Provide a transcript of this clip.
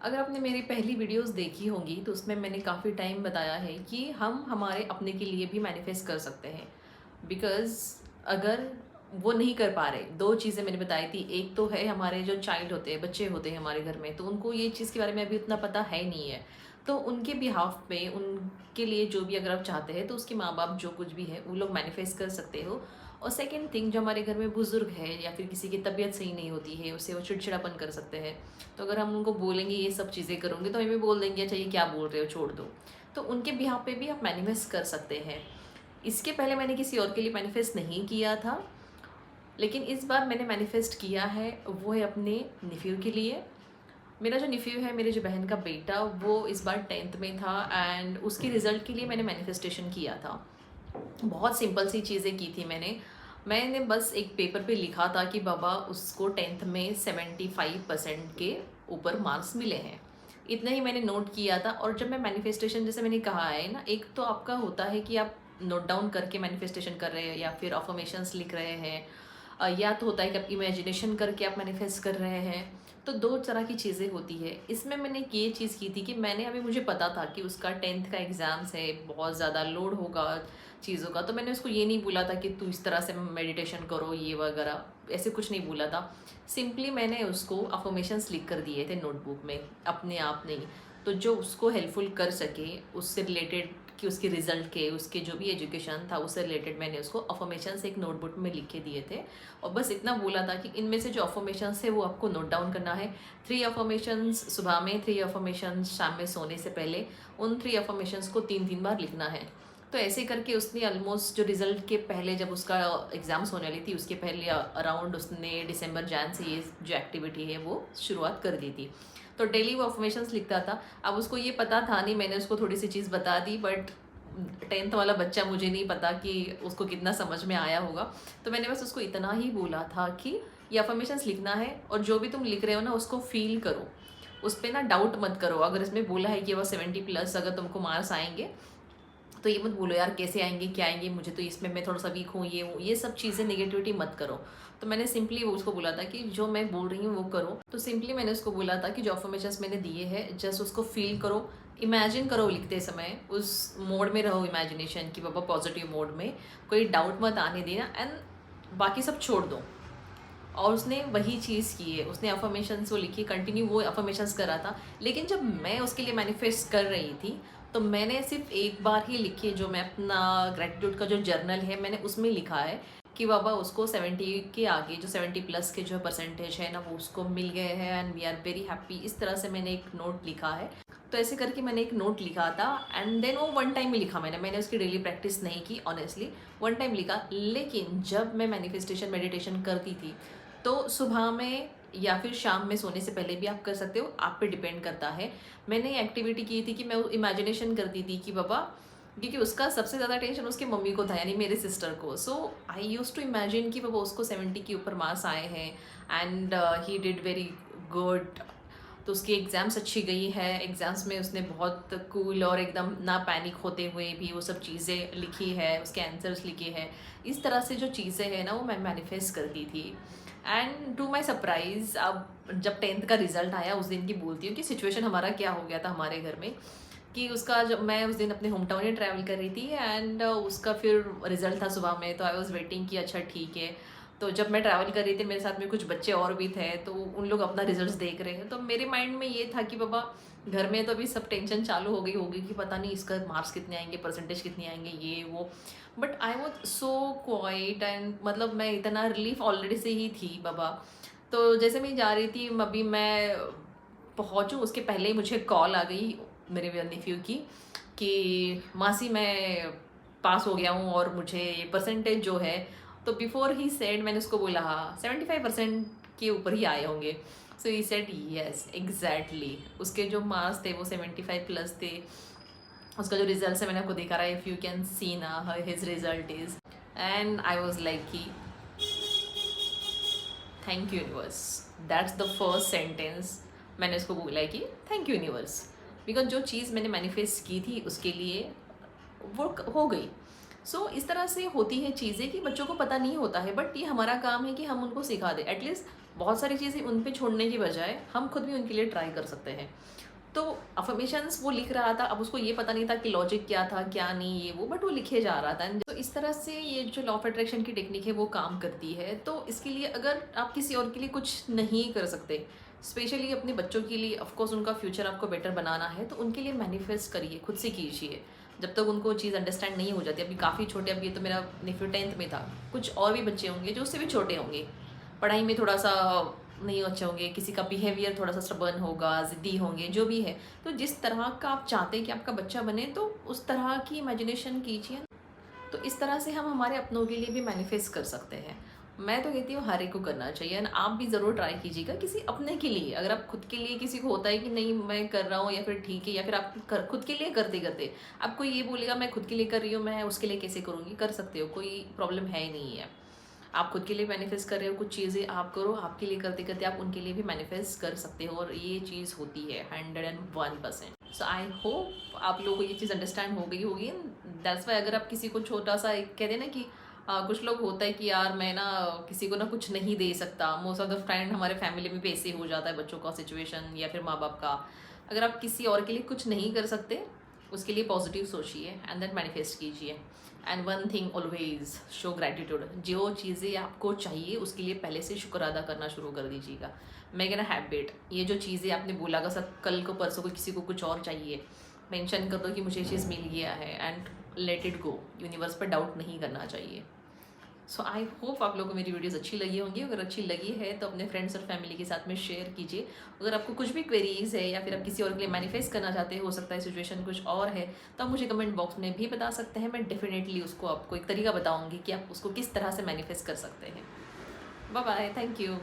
अगर आपने मेरी पहली वीडियोस देखी होंगी तो उसमें मैंने काफ़ी टाइम बताया है कि हम हमारे अपने के लिए भी मैनिफेस्ट कर सकते हैं। बिकॉज़ अगर वो नहीं कर पा रहे, 2 चीज़ें मैंने बताई थी। एक तो है हमारे जो चाइल्ड होते हैं, बच्चे होते हैं हमारे घर में, तो उनको ये चीज़ के बारे में अभी उतना पता है नहीं है। तो उनके बिहाफ़ पे उनके लिए जो भी अगर आप चाहते हैं तो उसके माँ-बाप जो कुछ भी है वो लोग मैनिफेस्ट कर सकते हो। और सेकंड थिंग, जो हमारे घर में बुज़ुर्ग है या फिर किसी की तबीयत सही नहीं होती है, उससे वो चिड़चिड़ापन कर सकते हैं। तो अगर हम उनको बोलेंगे ये सब चीज़ें करूँगी तो हमें बोल देंगे अच्छा ये क्या बोल रहे हो, छोड़ दो। तो उनके बिहाफ़ पे भी आप मैनिफेस्ट कर सकते हैं। इसके पहले मैंने किसी और के लिए मैनिफेस्ट नहीं किया था, लेकिन इस बार मैंने मैनिफेस्ट किया है, वो है अपने नेफ्यू के लिए। मेरा जो नेफ्यू है, मेरे जो बहन का बेटा, वो इस बार 10th में था एंड उसके रिज़ल्ट के लिए मैंने मैनिफेस्टेशन किया था। बहुत सिंपल सी चीज़ें की थी मैंने बस एक पेपर पे लिखा था कि बाबा उसको 10th में 75% के ऊपर मार्क्स मिले हैं। इतना ही मैंने नोट किया था। और जब मैं मैनिफेस्टेशन, जैसे मैंने कहा है ना, एक तो आपका होता है कि आप नोट डाउन करके मैनिफेस्टेशन कर रहे हैं या फिर अफर्मेशंस लिख रहे हैं, या तो होता है कि आप इमेजिनेशन करके आप मैनिफेस्ट कर रहे हैं। तो 2 तरह की चीज़ें होती है। इसमें मैंने ये चीज़ की थी कि मैंने अभी मुझे पता था कि उसका 10th का एग्ज़ाम्स है, बहुत ज़्यादा लोड होगा चीज़ों का। तो मैंने उसको ये नहीं बोला था कि तू इस तरह से मेडिटेशन करो ये वगैरह, ऐसे कुछ नहीं बोला था। सिंपली मैंने उसको अफर्मेशंस लिख कर दिए थे नोटबुक में, अपने आप नहीं। तो जो उसको हेल्पफुल कर सके, उससे रिलेटेड, कि उसके रिज़ल्ट के, उसके जो भी एजुकेशन था उससे रिलेटेड, मैंने उसको अफर्मेशंस एक नोटबुक में लिख के दिए थे। और बस इतना बोला था कि इनमें से जो अफर्मेशंस है वो आपको नोट डाउन करना है। 3 अफर्मेशंस सुबह में, 3 अफर्मेशंस शाम में सोने से पहले। उन 3 अफर्मेशंस को 3-3 बार लिखना है। तो ऐसे करके उसने ऑलमोस्ट जो रिज़ल्ट के पहले, जब उसका एग्ज़ाम्स होने वाली थी उसके पहले अराउंड, उसने दिसंबर जैन से ये जो एक्टिविटी है वो शुरुआत कर दी थी। तो डेली वो अफर्मेशंस लिखता था। अब उसको ये पता था नहीं, मैंने उसको थोड़ी सी चीज़ बता दी, बट 10th वाला बच्चा, मुझे नहीं पता कि उसको कितना समझ में आया होगा। तो मैंने बस उसको इतना ही बोला था कि ये अफर्मेशंस लिखना है और जो भी तुम लिख रहे हो ना उसको फील करो, उस पर ना डाउट मत करो। अगर इसमें बोला है कि वह 70+ अगर तुमको मार्क्स आएंगे, तो ये मत बोलो यार कैसे आएंगे, क्या आएंगे, मुझे तो इसमें मैं थोड़ा सा वीक हूँ, ये सब चीज़ें नेगेटिविटी मत करो। तो मैंने सिंपली वो उसको बोला था कि जो मैं बोल रही हूँ वो करो। तो सिंपली मैंने उसको बोला था कि जो अफर्मेशंस मैंने दिए हैं जस्ट उसको फील करो, इमेजिन करो, लिखते समय उस मोड में रहो, इमेजिनेशन की बाबा, पॉजिटिव मोड में, कोई डाउट मत आने देना एंड बाकी सब छोड़ दो। और उसने वही चीज़ की है, उसने अफर्मेशंस वो लिखी, कंटिन्यू वो अफर्मेशंस कर रहा था। लेकिन जब मैं उसके लिए मैनिफेस्ट कर रही थी तो मैंने सिर्फ एक बार ही लिखी है, जो मैं अपना ग्रेटिट्यूड का जो जर्नल है मैंने उसमें लिखा है कि बाबा उसको 70 के आगे, जो 70+ के जो परसेंटेज है ना, वो उसको मिल गए हैं and we are very happy. इस तरह से मैंने एक नोट लिखा है। तो ऐसे करके मैंने एक नोट लिखा था एंड देन वो वन टाइम ही लिखा मैंने उसकी डेली प्रैक्टिस नहीं की ऑनेस्टली, वन टाइम लिखा। लेकिन जब मैं मैनिफेस्टेशन मेडिटेशन करती थी तो सुबह में या फिर शाम में सोने से पहले भी आप कर सकते हो, आप पे डिपेंड करता है। मैंने ये एक्टिविटी की थी कि मैं इमेजिनेशन करती थी कि बाबा, क्योंकि उसका सबसे ज़्यादा टेंशन उसके मम्मी को था, यानी मेरे सिस्टर को। सो आई यूज़ टू इमेजिन कि बाबा उसको 70 के ऊपर मार्क्स आए हैं and he did very good. तो उसकी एग्ज़ाम्स अच्छी गई है, एग्ज़ाम्स में उसने बहुत कूल और एकदम ना पैनिक होते हुए भी वो सब चीज़ें लिखी है, उसके आंसर्स लिखे हैं। इस तरह से जो चीज़ें हैं ना वो मैं मैनिफेस्ट करती थी। एंड टू माई सरप्राइज़, अब जब 10th का रिज़ल्ट आया उस दिन की बोलती हूँ कि सिचुएशन हमारा क्या हो गया था हमारे घर में, कि उसका, जब मैं उस दिन अपने होम टाउन ही ट्रैवल कर रही थी एंड उसका फिर रिज़ल्ट था सुबह में, तो आई वॉज़ वेटिंग कि अच्छा ठीक है। तो जब मैं ट्रैवल कर रही थी मेरे साथ में कुछ बच्चे और भी थे, तो उन लोग अपना रिजल्ट्स देख रहे हैं। तो मेरे माइंड में ये था कि बाबा घर में तो अभी सब टेंशन चालू हो गई होगी कि पता नहीं इसका मार्क्स कितने आएंगे, परसेंटेज कितने आएंगे, ये वो। But I was so quiet and मतलब मैं इतना रिलीफ ऑलरेडी से ही थी बाबा। तो जैसे मैं जा रही थी, अभी मैं पहुँचूँ उसके पहले ही मुझे कॉल आ गई मेरे नेफ्यू की कि मासी मैं पास हो गया हूँ और मुझे ये परसेंटेज जो है। तो बिफोर ही सेड, मैंने उसको बोला हाँ 75% के ऊपर ही आए होंगे। सो ही सेड यस एग्जैक्टली, उसके जो मार्क्स थे वो 75+ थे। उसका जो रिजल्ट है मैंने आपको दिखा रहा है, इफ़ यू कैन सी ना his result is. And I was like कि thank you universe, that's the first sentence मैंने उसको बोला है कि थैंक यू यूनिवर्स, बिकॉज जो चीज़ मैंने मैनिफेस्ट की थी उसके लिए वो हो गई। सो इस तरह से होती है चीज़ें कि बच्चों को पता नहीं होता है, बट ये हमारा काम है कि हम उनको सिखा दें। एटलीस्ट बहुत सारी चीज़ें उन पे छोड़ने की बजाय हम खुद भी उनके लिए ट्राई कर सकते हैं। तो अफर्मेशंस वो लिख रहा था, अब उसको ये पता नहीं था कि लॉजिक क्या था क्या नहीं ये वो, बट वो लिखे जा रहा था। तो इस तरह से ये जो लॉ ऑफ अट्रैक्शन की टेक्निक है वो काम करती है। तो इसके लिए अगर आप किसी और के लिए कुछ नहीं कर सकते, स्पेशली अपने बच्चों के लिए, ऑफकोर्स उनका फ्यूचर आपको बेटर बनाना है, तो उनके लिए मैनिफेस्ट करिए, खुद से कीजिए। जब तक उनको चीज़ अंडरस्टैंड नहीं हो जाती, अभी काफ़ी छोटे, अभी ये तो मेरा नेफ्यू 10th में था, कुछ और भी बच्चे होंगे जो उससे भी छोटे होंगे, पढ़ाई में थोड़ा सा नहीं अच्छे होंगे, किसी का बिहेवियर थोड़ा सा स्टबर्न होगा, ज़िद्दी होंगे, जो भी है। तो जिस तरह का आप चाहते हैं कि आपका बच्चा बने, तो उस तरह की इमेजिनेशन कीजिए। तो इस तरह से हम हमारे अपनों के लिए भी मैनिफेस्ट कर सकते हैं। मैं तो कहती हूँ हर एक को करना चाहिए, एंड आप भी ज़रूर ट्राई कीजिएगा किसी अपने के लिए। अगर आप खुद के लिए, किसी को होता है कि नहीं मैं कर रहा हूँ, या फिर ठीक है, या फिर आप खुद के लिए करते करते आपको ये बोलेगा मैं खुद के लिए कर रही हूँ, मैं उसके लिए कैसे करूँगी, कर सकते हो, कोई प्रॉब्लम है ही नहीं है। आप खुद के लिए मैनिफेस्ट कर रहे हो, कुछ चीज़ें आप करो, आपके लिए करते करते आप उनके लिए भी मैनिफेस्ट कर सकते हो, और ये चीज़ होती है 101%। सो आई होप आप लोगों को ये चीज़ अंडरस्टैंड हो गई होगी। दैट्स वाई अगर आप किसी को छोटा सा एक कहते हैं ना कि कुछ लोग होता है कि यार मैं ना किसी को ना कुछ नहीं दे सकता, मोस्ट ऑफ द फ्रेंड हमारे फैमिली में भी ऐसे हो जाता है, बच्चों का सिचुएशन या फिर माँ बाप का। अगर आप किसी और के लिए कुछ नहीं कर सकते, उसके लिए पॉजिटिव सोचिए एंड देन मैनिफेस्ट कीजिए। And one thing always, show gratitude. जो चीज़ें आपको चाहिए उसके लिए पहले से शुक्र अदा करना शुरू कर दीजिएगा। मेक एन हैबिट, ये जो चीज़ें आपने बोला सब कल को परसों को किसी को कुछ और चाहिए, मेंशन कर दो कि मुझे ये चीज़ मिल गया है, and let it go. Universe पर डाउट नहीं करना चाहिए। सो आई होप आप लोगों को मेरी वीडियोस अच्छी लगी होंगी। अगर अच्छी लगी है तो अपने फ्रेंड्स और फैमिली के साथ में शेयर कीजिए। अगर आपको कुछ भी क्वेरीज है, या फिर आप किसी और के लिए मैनिफेस्ट करना चाहते हो सकता है सिचुएशन कुछ और है, तो आप मुझे कमेंट बॉक्स में भी बता सकते हैं। मैं डेफिनेटली उसको आपको एक तरीका बताऊंगी कि आप उसको किस तरह से मैनिफेस्ट कर सकते हैं। Bye bye, thank you.